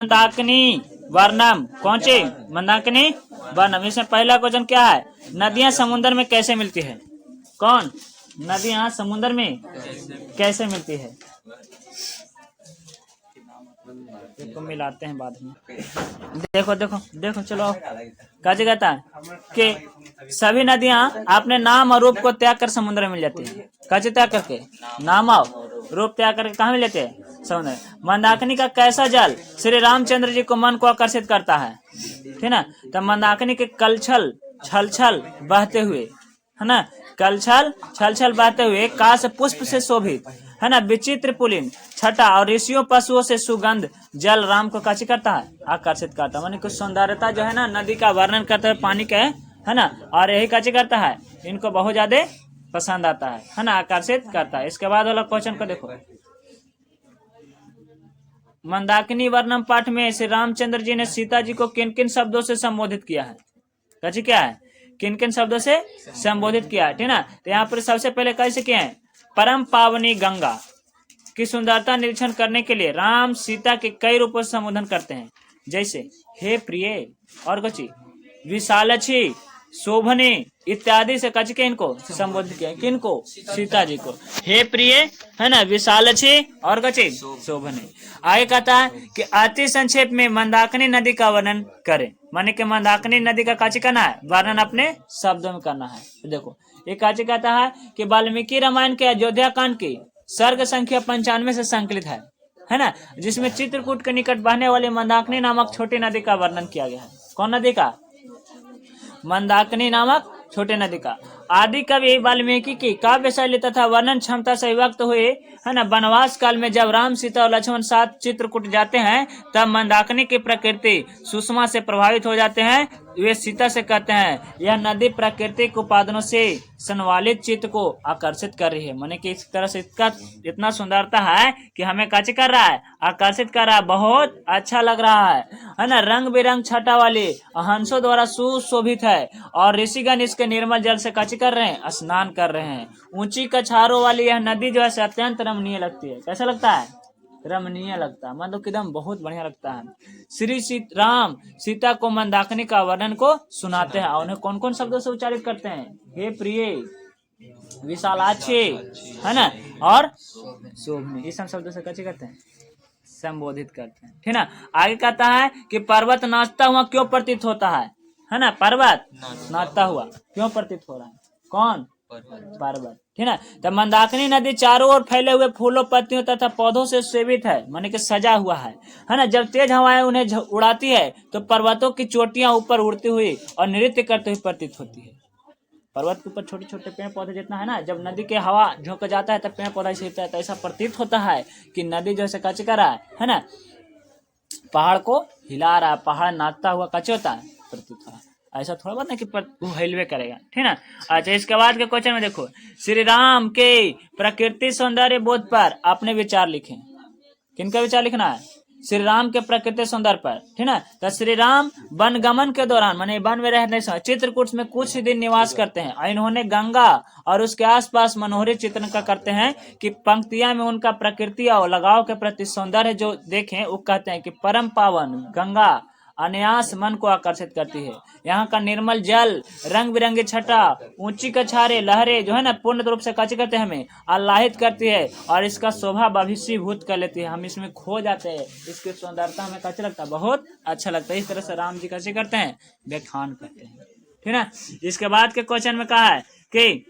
मंदाकिनी वर्णम। कौन सी? मंदाकिनी वर्णम। इसमें पहला क्वेश्चन क्या है? नदियां समुद्र में कैसे मिलती है? कौन? नदियां समुद्र में कैसे मिलती है? इसको मिलाते हैं बाद में। देखो देखो देखो, चलो काजी कहता है कि सभी नदियां अपने नाम और रूप को त्याग कर समुद्र में मिल जाती है। काजी त्याग करके? नाम और रूप त्याग करके कहाँ मिल जाते हैं? समुद्र। मंदाकिनी का कैसा जल श्री रामचंद्र जी को मन को आकर्षित करता है? ठीक ना। तो मंदाकिनी के कलछल छल छल बहते हुए, है ना, कलछल छल छल बहते हुए काश पुष्प से शोभित, है ना, विचित्र पुलिन छटा और ऋषियों पशुओं से सुगंध जल राम को काची करता है? आकर्षित करता है। मानी कुछ सौंदर्यता जो है ना नदी का वर्णन करता है पानी का, है ना, और यही काची करता है, इनको बहुत ज्यादा पसंद आता है ना, आकर्षित करता है। इसके बाद वाला क्वेश्चन को देखो। मंदाकिनी वर्णम पाठ में श्री रामचंद्र जी ने सीता जी को किन किन शब्दों से संबोधित किया है? कैसे क्या है? किन किन शब्दों से संबोधित किया है? ठीक ना। तो यहाँ पर सबसे पहले कैसे किए हैं? परम पावनी गंगा की सुंदरता निरीक्षण करने के लिए राम सीता के कई रूपों से संबोधन करते हैं, जैसे हे प्रिय और कुछ विशालक्षी शोभने इत्यादि से कच के इनको संबोधित किया। किनको? सीता जी को हे प्रिय, है ना, विशालक्षी और कचे शोभने। आगे कहता है कि अति संक्षेप में मंदाकिनी नदी का वर्णन करें। माने कि मंदाकिनी नदी का काची करना है? वर्णन अपने शब्दों में करना है। देखो ये काची कहता है कि वाल्मीकि रामायण के अयोध्या कांड की सर्ग संख्या 95 से संकलित है ना, जिसमें चित्रकूट के निकट बहने वाली मंदाकिनी नामक छोटी नदी का वर्णन किया गया है। कौन नदी का? मंदाकिनी नामक छोटे नदी का। आदि कवि वाल्मीकि की काव्य शैली तथा वर्णन क्षमता से विभक्त हुए, है ना, वनवास काल में जब राम सीता और लक्ष्मण साथ चित्रकूट जाते हैं तब मंदाकिनी की प्रकृति सुषमा से प्रभावित हो जाते हैं। वे सीता से कहते हैं यह नदी प्राकृतिक उपादानों से संवालित चित्त को आकर्षित कर रही है। माने कि इस तरह से इसका इतना सुंदरता है कि हमें काची कर रहा है? आकर्षित कर रहा है, बहुत अच्छा लग रहा है ना। रंग बिरंग छटा वाले हंसों द्वारा सुशोभित है और ऋषिगण इसके निर्मल जल से काची कर रहे हैं? स्नान कर रहे हैं। ऊंची कछारों वाली यह नदी जो है अत्यंत रमणीय लगती है। कैसा लगता है? रमणीय लगता है, मतलब एकदम बहुत बढ़िया लगता है। श्री राम सीता को मंदाकिनी का वर्णन को सुनाते हैं और उन्हें कौन कौन शब्दों से उच्चारित करते हैं? हे प्रिय, विशालाक्षी, है ना, और शोभनी, इस शब्दों से कैसे करते हैं? संबोधित करते हैं। ठीक ना। आगे कहता है कि पर्वत नाचता हुआ क्यों प्रतीत होता है ना, पर्वत नाचता हुआ क्यों प्रतीत हो रहा है? कौन? पर्वत। ठीक है। तो मंदाकिनी नदी चारों ओर फैले हुए फूलों पत्तियों तथा पौधों से सेवित है, माने कि सजा हुआ है ना। जब तेज हवाएं उन्हें उड़ाती है तो पर्वतों की चोटियां ऊपर उड़ती हुई और नृत्य करते हुए प्रतीत होती है। पर्वत के ऊपर छोटे छोटे पेड़ पौधे जितना है ना, जब नदी के हवा झोंक जाता है तब पेड़ पौधा हिलता है, तो ऐसा प्रतीत होता है कि नदी जो है कच कर रहा है ना, पहाड़ को हिला रहा है, पहाड़ नाचता हुआ कच होता है, प्रतीत हो रहा है। ऐसा थोड़ा बहुत ना कि वो हिलवे करेगा। ठीक ना। अच्छा, इसके बाद के क्वेश्चन में देखो, श्री राम के प्रकृति सौंदर्य बोध पर अपने विचार लिखें। किनका विचार लिखना है? श्री राम के प्रकृति सौंदर्य पर। ठीक ना। तो श्री राम वन गमन के दौरान, माने वन में रहने से चित्रकूट में कुछ दिन निवास करते हैं और इन्होंने गंगा और उसके आसपास मनोहरी चित्रण का करते हैं कि पंक्तियां में उनका प्रकृति और लगाव के प्रति सौंदर्य जो देखें वो कहते हैं कि परम पावन गंगा अनायास मन को आकर्षित करती है। यहाँ का निर्मल जल, रंग बिरंगे छटा, ऊंची कछारे, लहरें जो है ना पूर्ण रूप से काची करते हैं, हमें आह्लादित करती है और इसका शोभा भविष्यभूत कर लेती है। हम इसमें खो जाते हैं, इसकी सुंदरता हमें कैसे लगता है? बहुत अच्छा लगता है। इस तरह से राम जी कैसे करते हैं? व्याख्यान करते हैं। ठीक है। इसके बाद के क्वेश्चन में कहा है कि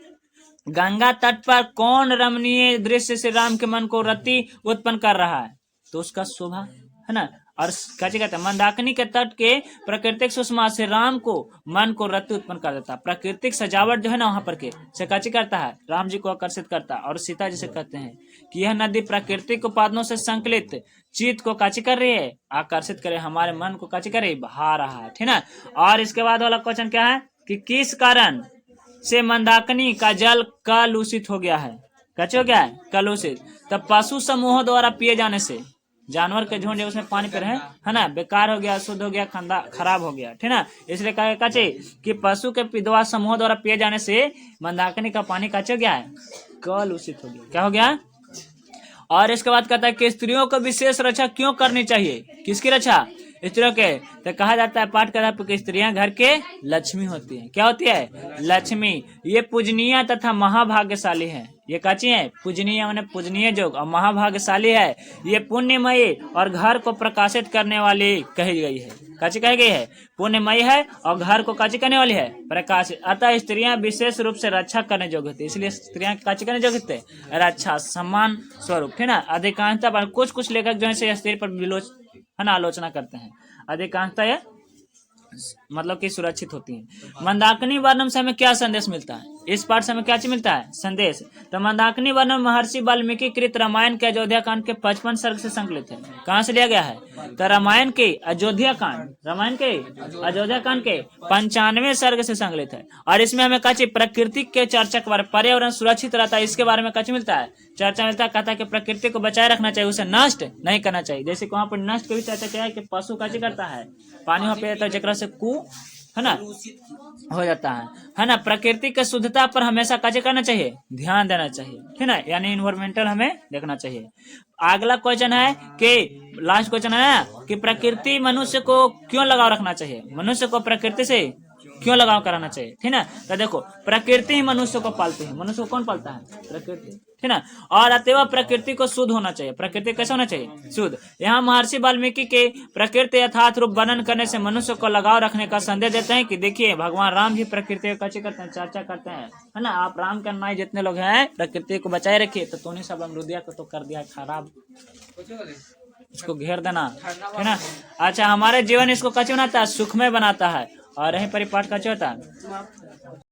गंगा तट पर कौन रमणीय दृश्य श्री राम के मन को रति उत्पन्न कर रहा है? तो उसका शोभा, है ना, और कैसे कहते हैं? मंदाकिनी के तट के प्राकृतिक सुषमा से राम को मन को रति उत्पन्न कर देता है। प्राकृतिक सजावट जो है ना वहां पर के से कैसे करता है? राम जी को आकर्षित करता है। और सीता जी से कहते हैं कि यह नदी प्राकृतिक उपादानों से संकलित चित्त को कैसे कर रही है? आकर्षित करे, हमारे मन को कैसे करे? बहा रहा है। ठीक ना। और इसके बाद वाला क्वेश्चन क्या है कि किस कारण से मंदाकिनी का जल कलुषित हो गया है? कैसे हो गया है? कलुषित। तब पशु समूहों द्वारा पिए जाने से, जानवर के झुंड उसमें पानी पे रहे, है ना, बेकार हो गया, शुद्ध हो गया, खंदा खराब हो गया। ठीक ना। इसलिए कहा कि पशु के विधवा समूह द्वारा पिए जाने से मंदाकिनी का पानी कैसे हो गया है? कलुषित हो गया। क्या हो गया? और इसके बाद कहता है कि स्त्रियों को विशेष रक्षा क्यों करनी चाहिए, किसकी रक्षा, स्त्रियों के। तो कहा जाता है पाठ करता है कि स्त्रियां घर के लक्ष्मी होती हैं। क्या होती है, लक्ष्मी। ये पूजनीय तथा महाभाग्यशाली है। ये काची है, पूजनीय माने पूजनीय जोग, और महाभाग्यशाली है। ये पुण्यमयी और घर को प्रकाशित करने वाली कही गई है। काची कही गई है, पुण्यमयी है और घर को काची करने वाली है, प्रकाशित। अतः स्त्रियां विशेष रूप से रक्षा करने योग्य होती है। इसलिए स्त्रियां काची करने योग्य होते हैं, रक्षा सम्मान स्वरूप, है ना। अधिकांशतः पर कुछ लेखक जो है स्त्री पर विलोच है ना आलोचना करते हैं। अधिकांशतः ये मतलब कि सुरक्षित होती है। मंदाकिनी वर्णन से हमें क्या संदेश मिलता है, इस पाठ से हमें क्या चीज मिलता है, संदेश। तो मंदाकिनी वर्णन महर्षि वाल्मीकि कृत रामायण के अयोध्या कांड के 55 सर्ग से संकलित है। कहाँ से लिया गया है, तो रामायण के अयोध्या कांड, रामायण के अयोध्या कांड के 95 सर्ग से संकलित है। और इसमें हमें काची प्रकृति के चर्चा के बारे, पर्यावरण सुरक्षित रहता है इसके बारे में काची मिलता है, चर्चा मिलता है। कहता है कि प्रकृति को बचाए रखना चाहिए, उसे नष्ट नहीं करना चाहिए। जैसे वहाँ पर नष्ट की भी चर्चा किया है कि पशु काची करता है, पानी वहाँ पे रहता है जेकरा से कु है ना हो जाता है ना। प्रकृति के शुद्धता पर हमेशा काजे करना चाहिए, ध्यान देना चाहिए, है ना, यानी इन्वायरमेंटल हमें देखना चाहिए। अगला क्वेश्चन है कि लास्ट क्वेश्चन है कि प्रकृति मनुष्य को क्यों लगाव रखना चाहिए, मनुष्य को प्रकृति से क्यों लगाव कराना चाहिए, ठीक ना। तो देखो प्रकृति ही मनुष्य को पालती है। मनुष्य को कौन पालता है, प्रकृति, ठीक ना। और अतएव प्रकृति को शुद्ध होना चाहिए। प्रकृति कैसे होना चाहिए, शुद्ध। यहाँ महर्षि वाल्मीकि के प्रकृति यथार्थ रूप वर्णन करने से मनुष्य को लगाव रखने का संदेश देते हैं कि देखिए भगवान राम भी प्रकृति का करते हैं, चर्चा करते हैं, है ना। आप राम के अनुयायी जितने लोग हैं प्रकृति को बचाए रखिए। तो तूने सब अमरुदिया को तो कर दिया खराब, इसको घेर देना, है ना। अच्छा, हमारे जीवन इसको कैसे बनाता है, सुखमय बनाता है। और यहीं परिपाठ कैसे होता है।